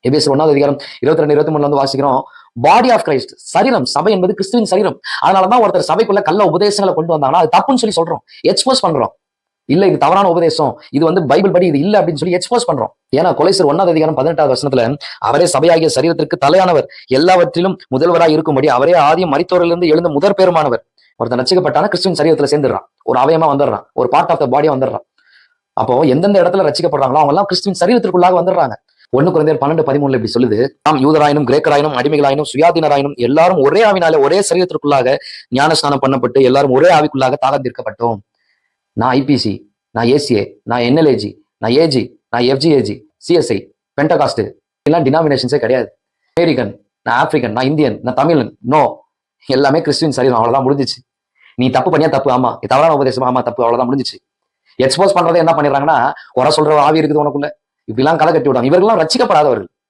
எபேசியர் 1 22 23 வந்து வாசிக்கிறோம். பாடி ஆஃப் கிரைஸ்ட், சரீரம், சபை என்பது கிறிஸ்துவின் சரீரம். அதனாலதான் ஒருத்தர் சபைக்குள்ள கள்ள உபதேசங்களை கொண்டு வந்தாங்கன்னா அது தப்புன்னு சொல்றோம், எக்ஸ்போஸ் பண்றோம். இல்ல இது தவறான உபதேசம், இது வந்து பைபிள் படி இது இல்ல அப்படின்னு சொல்லி எக்ஸ்போஸ் பண்றோம். ஏன்னா கொலைசர் 1:18 அவரே சபையாகிய சரீரத்திற்கு தலையானவர், எல்லாவற்றிலும் முதல்வராய் இருக்கும்படி அவரே ஆதியம் மரித்தோரிலிருந்து எழுந்த முதற் பேருமானவர். ஒருத்தன் ரட்சிக்கப்பட்டான கிறிஸ்துவின் சரீரத்துல சேர்ந்துடுறான், ஒரு அவயமா வந்துடுறான், ஒரு பார்ட் ஆஃப் த பாடியா வந்துடுறான். அப்போ எந்தெந்த இடத்துல ரட்சிக்கப்படுறாங்களோ அவங்க எல்லாம் கிறிஸ்துவின் சரீரத்திற்குள்ளாக வந்துடுறாங்க. 1 கொரிந்தியர் 12:13 இப்படி சொல்லுது, நாம் யூதராயினும் கிரேக்கராயினும் அடிமைகளாயினும் சுயாதீனராயினும் எல்லாரும் ஒரே ஆவினாலே ஒரே சரீரத்திற்குள்ளாக ஞானஸ்நானம் பண்ணப்பட்டு எல்லாரும் ஒரே ஆவிக்குள்ளாக தாகம் தீர்க்கப்பட்டோம். நான் ஐபிசி, நான் ஏசிஏ, நான் என்எல்ஏஜி, நான் ஏஜி, நான் எஃப்ஜிஏஜி, சிஎஸ்ஐ, பென்டகாஸ்ட், எல்லாம் டினாமினேஷன்ஸே கிடையாது. அமெரிக்கன், நான் ஆப்பிரிக்கன், நான் இந்தியன், நான் தமிழன், நோ, எல்லாமே கிறிஸ்துவின் சரீரம், அவ்வளவுதான் முடிஞ்சிச்சு. நீ தப்பு பண்ணியா தப்பு, ஆமா, தவறான உபதேசம், ஆமா தப்பு, அவ்வளவுதான் முடிஞ்சிச்சு. எக்ஸ்போஸ் பண்றதை என்ன பண்ணிடுறாங்கன்னா, குறை சொல்ற ஆவி இருக்குது உனக்குள்ள, இப்படிலாம் களை கட்டி விடுவாங்க. இவர்கள்லாம் ரட்சிக்கப்படாதவர்கள்.